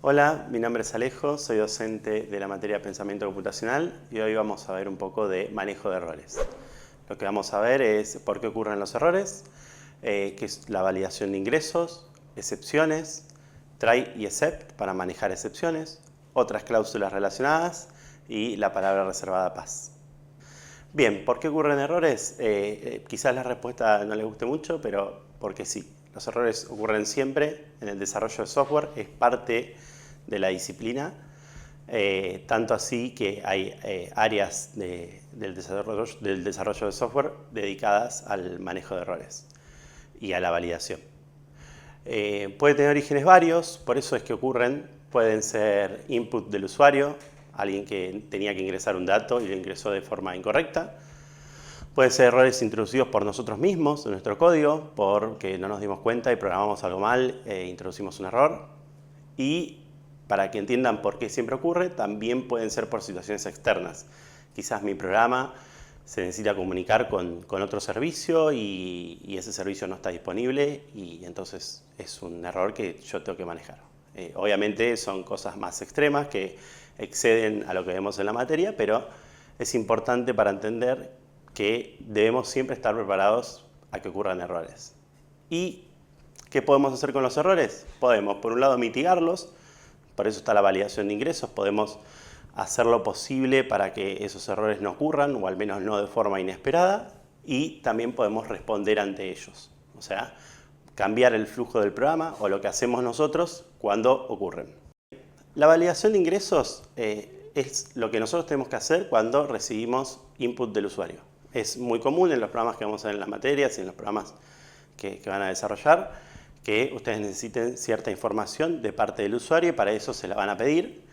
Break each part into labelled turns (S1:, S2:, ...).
S1: Hola, mi nombre es Alejo, soy docente de la materia Pensamiento Computacional y hoy vamos a ver un poco de manejo de errores. Lo que vamos a ver es por qué ocurren los errores, qué es la validación de ingresos, excepciones, try y except para manejar excepciones, otras cláusulas relacionadas y la palabra reservada paz. Bien, ¿por qué ocurren errores? Quizás la respuesta no les guste mucho, pero porque sí. Los errores ocurren siempre en el desarrollo de software, es parte de la disciplina, tanto así que hay áreas del desarrollo de software dedicadas al manejo de errores y a la validación. Puede tener orígenes varios, por eso es que ocurren, pueden ser input del usuario, alguien que tenía que ingresar un dato y lo ingresó de forma incorrecta. Pueden ser errores introducidos por nosotros mismos en nuestro código, porque no nos dimos cuenta y programamos algo mal e introducimos un error. Y para que entiendan por qué siempre ocurre, también pueden ser por situaciones externas. Quizás mi programa se necesita comunicar con otro servicio y ese servicio no está disponible y entonces es un error que yo tengo que manejar. Obviamente son cosas más extremas que exceden a lo que vemos en la materia, pero es importante para entender que debemos siempre estar preparados a que ocurran errores. ¿Y qué podemos hacer con los errores? Podemos, por un lado, mitigarlos, por eso está la validación de ingresos, podemos hacer lo posible para que esos errores no ocurran, o al menos no de forma inesperada, y también podemos responder ante ellos, o sea, cambiar el flujo del programa o lo que hacemos nosotros cuando ocurren. La validación de ingresos es lo que nosotros tenemos que hacer cuando recibimos input del usuario. Es muy común en los programas que vamos a ver en las materias y en los programas que van a desarrollar que ustedes necesiten cierta información de parte del usuario y para eso se la van a pedir.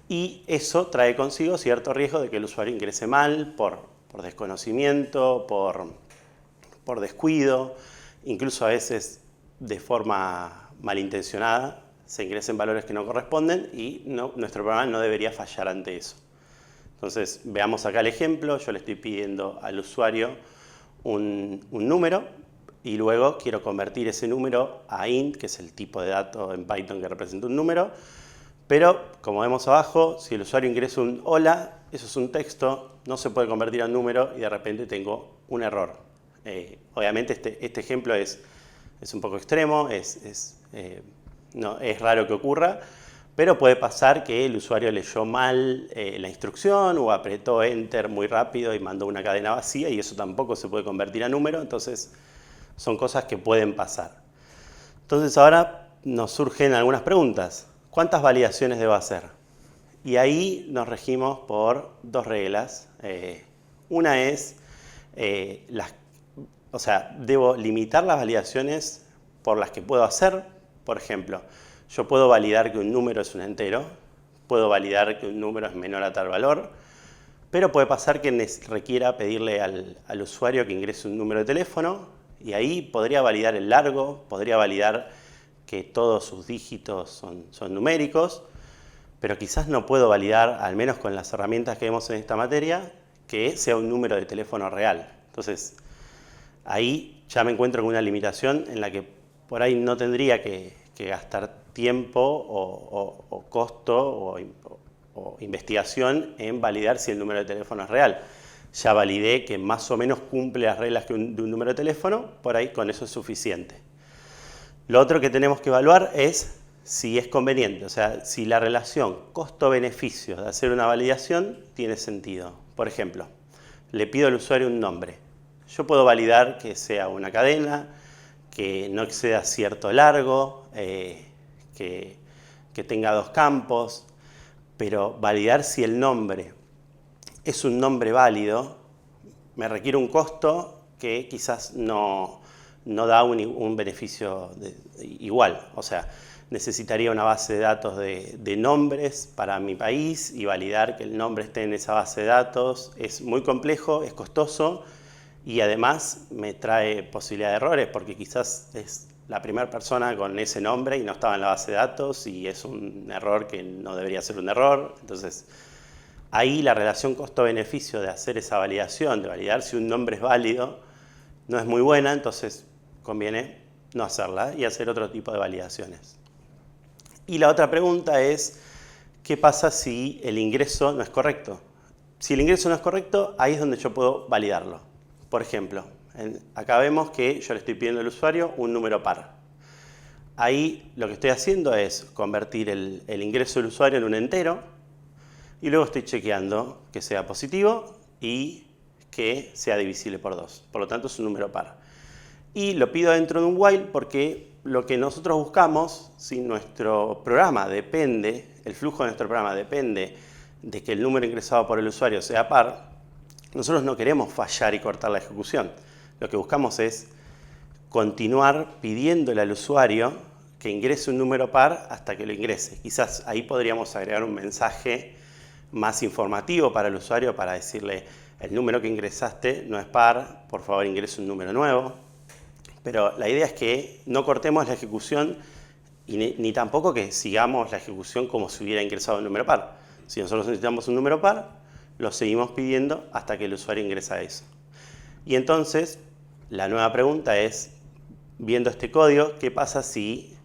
S1: Y eso trae consigo cierto riesgo de que el usuario ingrese mal por desconocimiento, por descuido, incluso a veces de forma malintencionada se ingresen valores que no corresponden y nuestro programa no debería fallar ante eso. Entonces, veamos acá el ejemplo. Yo le estoy pidiendo al usuario un número y luego quiero convertir ese número a int, que es el tipo de dato en Python que representa un número. Pero, como vemos abajo, si el usuario ingresa un hola, eso es un texto, no se puede convertir a un número y de repente tengo un error. Obviamente este ejemplo es un poco extremo, es raro que ocurra, pero puede pasar que el usuario leyó mal la instrucción o apretó Enter muy rápido y mandó una cadena vacía y eso tampoco se puede convertir a número, entonces son cosas que pueden pasar. Entonces ahora nos surgen algunas preguntas. ¿Cuántas validaciones debo hacer? Y ahí nos regimos por dos reglas. Una es, debo limitar las validaciones por las que puedo hacer. Por ejemplo, yo puedo validar que un número es un entero, puedo validar que un número es menor a tal valor, pero puede pasar que requiera pedirle al usuario que ingrese un número de teléfono y ahí podría validar el largo, podría validar que todos sus dígitos son numéricos, pero quizás no puedo validar, al menos con las herramientas que vemos en esta materia, que sea un número de teléfono real. Entonces, ahí ya me encuentro con una limitación en la que por ahí no tendría que gastar tiempo o costo o investigación en validar si el número de teléfono es real. Ya validé que más o menos cumple las reglas de un número de teléfono, por ahí con eso es suficiente. Lo otro que tenemos que evaluar es si es conveniente, o sea, si la relación costo-beneficio de hacer una validación tiene sentido. Por ejemplo, le pido al usuario un nombre. Yo puedo validar que sea una cadena, que no exceda cierto largo, que tenga dos campos, pero validar si el nombre es un nombre válido me requiere un costo que quizás no da un beneficio igual. O sea, necesitaría una base de datos de nombres para mi país y validar que el nombre esté en esa base de datos es muy complejo, es costoso y además me trae posibilidad de errores porque quizás es la primera persona con ese nombre y no estaba en la base de datos y es un error que no debería ser un error. Entonces, ahí la relación costo-beneficio de hacer esa validación, de validar si un nombre es válido, no es muy buena, entonces conviene no hacerla y hacer otro tipo de validaciones. Y la otra pregunta es, ¿qué pasa si el ingreso no es correcto? Si el ingreso no es correcto, ahí es donde yo puedo validarlo. Por ejemplo, acá vemos que yo le estoy pidiendo al usuario un número par. Ahí lo que estoy haciendo es convertir el ingreso del usuario en un entero y luego estoy chequeando que sea positivo y que sea divisible por 2. Por lo tanto, es un número par. Y lo pido dentro de un while porque lo que nosotros buscamos, si nuestro programa depende, el flujo de nuestro programa depende de que el número ingresado por el usuario sea par, nosotros no queremos fallar y cortar la ejecución. Lo que buscamos es continuar pidiéndole al usuario que ingrese un número par hasta que lo ingrese. Quizás ahí podríamos agregar un mensaje más informativo para el usuario para decirle el número que ingresaste no es par, por favor ingrese un número nuevo. Pero la idea es que no cortemos la ejecución y ni tampoco que sigamos la ejecución como si hubiera ingresado un número par. Si nosotros necesitamos un número par, lo seguimos pidiendo hasta que el usuario ingresa eso. Y entonces, la nueva pregunta es, viendo este código, ¿qué pasa si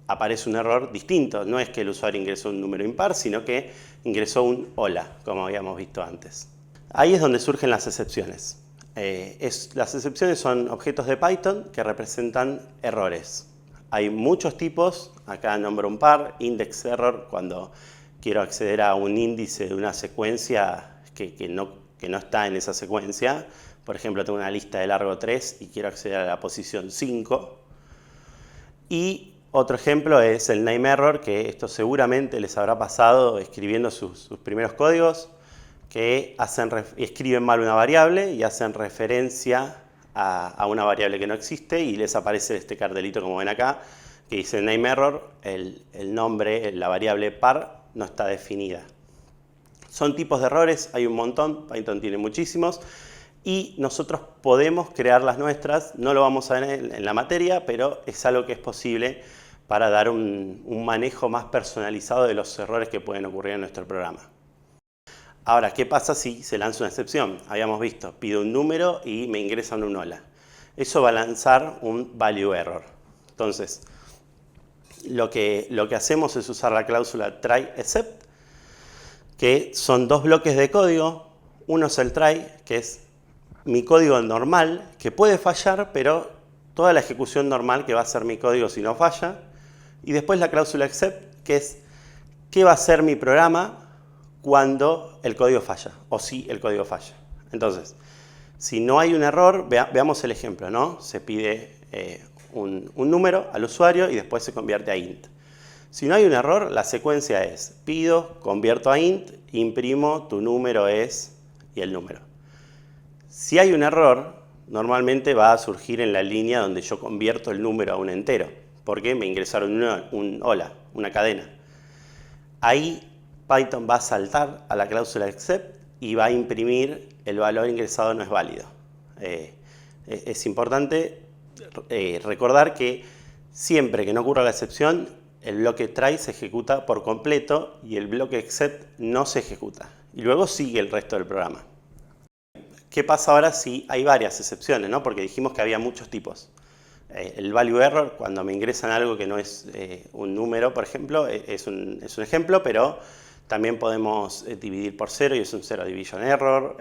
S1: aparece un error distinto? No es que el usuario ingresó un número impar, sino que ingresó un hola, como habíamos visto antes. Ahí es donde surgen las excepciones. Las excepciones son objetos de Python que representan errores. Hay muchos tipos, acá nombro un par, index error, cuando quiero acceder a un índice de una secuencia que no está en esa secuencia. Por ejemplo, tengo una lista de largo 3 y quiero acceder a la posición 5. Y otro ejemplo es el name error, que esto seguramente les habrá pasado escribiendo sus primeros códigos, que escriben mal una variable y hacen referencia a una variable que no existe y les aparece este cartelito como ven acá, que dice name error, el nombre, la variable par no está definida. Son tipos de errores, hay un montón, Python tiene muchísimos y nosotros podemos crear las nuestras, no lo vamos a ver en la materia, pero es algo que es posible para dar un manejo más personalizado de los errores que pueden ocurrir en nuestro programa. Ahora, ¿qué pasa si se lanza una excepción? Habíamos visto, pido un número y me ingresan un hola. Eso va a lanzar un value error. Entonces, lo que hacemos es usar la cláusula try except, que son dos bloques de código. Uno es el try, que es mi código normal, que puede fallar, pero toda la ejecución normal que va a hacer mi código si no falla. Y después la cláusula except, que es qué va a hacer mi programa cuando el código falla, o si el código falla. Entonces, si no hay un error, veamos el ejemplo, ¿no? Se pide un número al usuario y después se convierte a int. Si no hay un error, la secuencia es pido, convierto a int, imprimo, tu número es y el número. Si hay un error, normalmente va a surgir en la línea donde yo convierto el número a un entero, porque me ingresaron un hola, una cadena. Ahí Python va a saltar a la cláusula except y va a imprimir el valor ingresado no es válido. Es importante recordar que siempre que no ocurra la excepción, el bloque try se ejecuta por completo y el bloque except no se ejecuta. Y luego sigue el resto del programa. ¿Qué pasa ahora si hay varias excepciones, ¿no? Porque dijimos que había muchos tipos. El value error, cuando me ingresan algo que no es un número, por ejemplo, es un ejemplo, pero también podemos dividir por 0 y es un zero division error.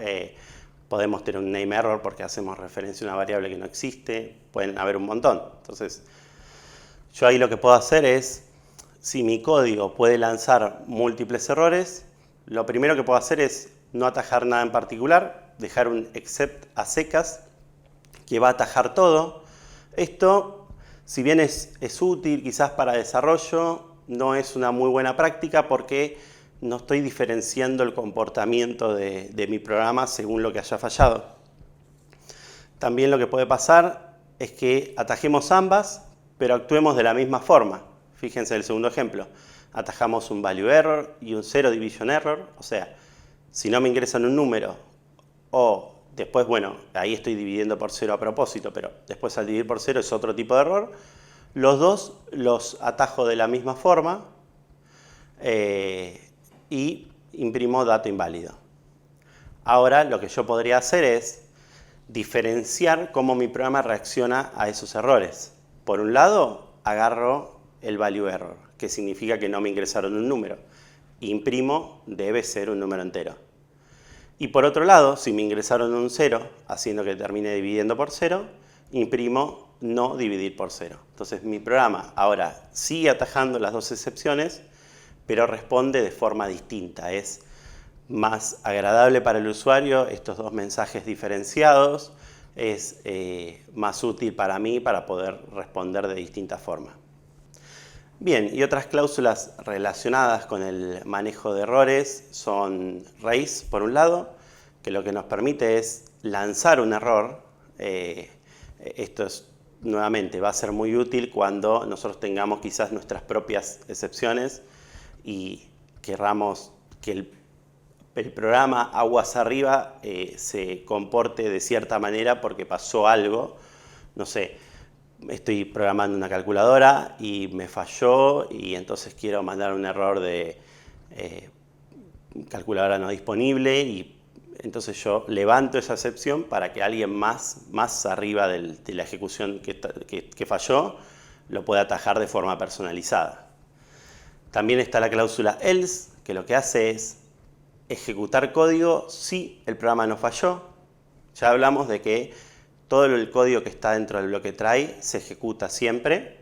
S1: Podemos tener un name error porque hacemos referencia a una variable que no existe. Pueden haber un montón. Entonces, yo ahí lo que puedo hacer es, si mi código puede lanzar múltiples errores, lo primero que puedo hacer es no atajar nada en particular, dejar un except a secas que va a atajar todo. Esto, si bien es útil quizás para desarrollo, no es una muy buena práctica porque no estoy diferenciando el comportamiento de mi programa según lo que haya fallado. También lo que puede pasar es que atajemos ambas, pero actuemos de la misma forma. Fíjense el segundo ejemplo. Atajamos un value error y un zero division error. O sea, si no me ingresan un número o después, bueno, ahí estoy dividiendo por 0 a propósito, pero después al dividir por 0 es otro tipo de error. Los dos los atajo de la misma forma y imprimo dato inválido. Ahora lo que yo podría hacer es diferenciar cómo mi programa reacciona a esos errores. Por un lado, agarro el value error, que significa que no me ingresaron un número. Imprimo debe ser un número entero. Y por otro lado, si me ingresaron un 0, haciendo que termine dividiendo por 0, imprimo no dividir por 0. Entonces mi programa ahora sigue atajando las dos excepciones, pero responde de forma distinta. Es más agradable para el usuario estos dos mensajes diferenciados, es más útil para mí para poder responder de distinta forma. Bien, y otras cláusulas relacionadas con el manejo de errores son raise, por un lado, que lo que nos permite es lanzar un error. Esto nuevamente va a ser muy útil cuando nosotros tengamos quizás nuestras propias excepciones y querramos que el programa aguas arriba se comporte de cierta manera porque pasó algo. No sé, estoy programando una calculadora y me falló y entonces quiero mandar un error de calculadora no disponible y entonces yo levanto esa excepción para que alguien más arriba de la ejecución que falló lo pueda atajar de forma personalizada. También está la cláusula else, que lo que hace es ejecutar código si el programa no falló. Ya hablamos de que todo el código que está dentro del bloque try se ejecuta siempre.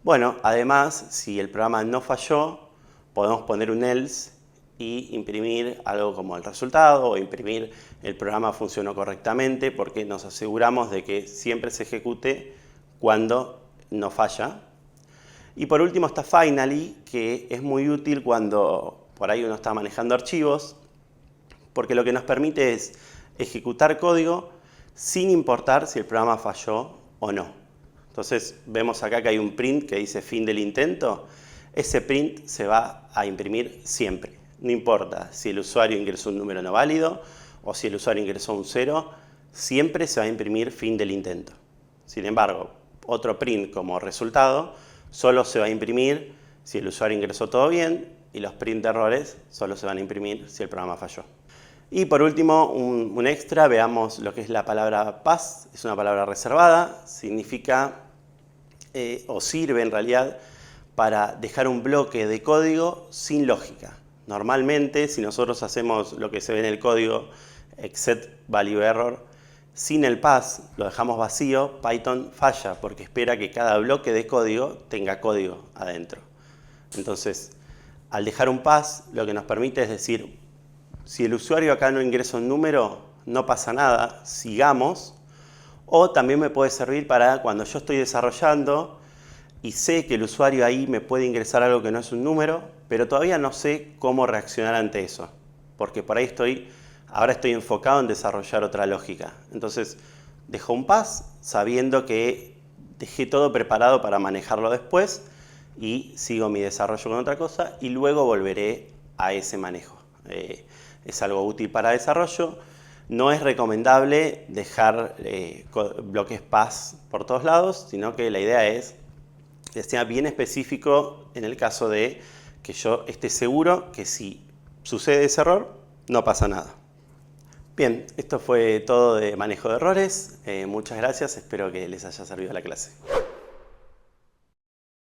S1: Bueno, además, si el programa no falló, podemos poner un else y imprimir algo como el resultado o imprimir el programa funcionó correctamente porque nos aseguramos de que siempre se ejecute cuando no falla. Y por último está finally, que es muy útil cuando por ahí uno está manejando archivos, porque lo que nos permite es ejecutar código sin importar si el programa falló o no. Entonces vemos acá que hay un print que dice fin del intento. Ese print se va a imprimir siempre. No importa si el usuario ingresó un número no válido o si el usuario ingresó un 0, siempre se va a imprimir fin del intento. Sin embargo, otro print como resultado solo se va a imprimir si el usuario ingresó todo bien y los print de errores solo se van a imprimir si el programa falló. Y por último, un extra, veamos lo que es la palabra pass. Es una palabra reservada, significa o sirve en realidad para dejar un bloque de código sin lógica. Normalmente, si nosotros hacemos lo que se ve en el código, except value error, sin el pass, lo dejamos vacío, Python falla porque espera que cada bloque de código tenga código adentro. Entonces, al dejar un pass, lo que nos permite es decir, si el usuario acá no ingresa un número, no pasa nada, sigamos. O también me puede servir para cuando yo estoy desarrollando y sé que el usuario ahí me puede ingresar algo que no es un número, pero todavía no sé cómo reaccionar ante eso. Porque por ahí ahora estoy enfocado en desarrollar otra lógica. Entonces, dejo un pass sabiendo que dejé todo preparado para manejarlo después y sigo mi desarrollo con otra cosa y luego volveré a ese manejo. Es algo útil para desarrollo. No es recomendable dejar bloques pass por todos lados, sino que la idea es que sea bien específico en el caso de que yo esté seguro que si sucede ese error, no pasa nada. Bien, esto fue todo de manejo de errores. Muchas gracias, espero que les haya servido la clase.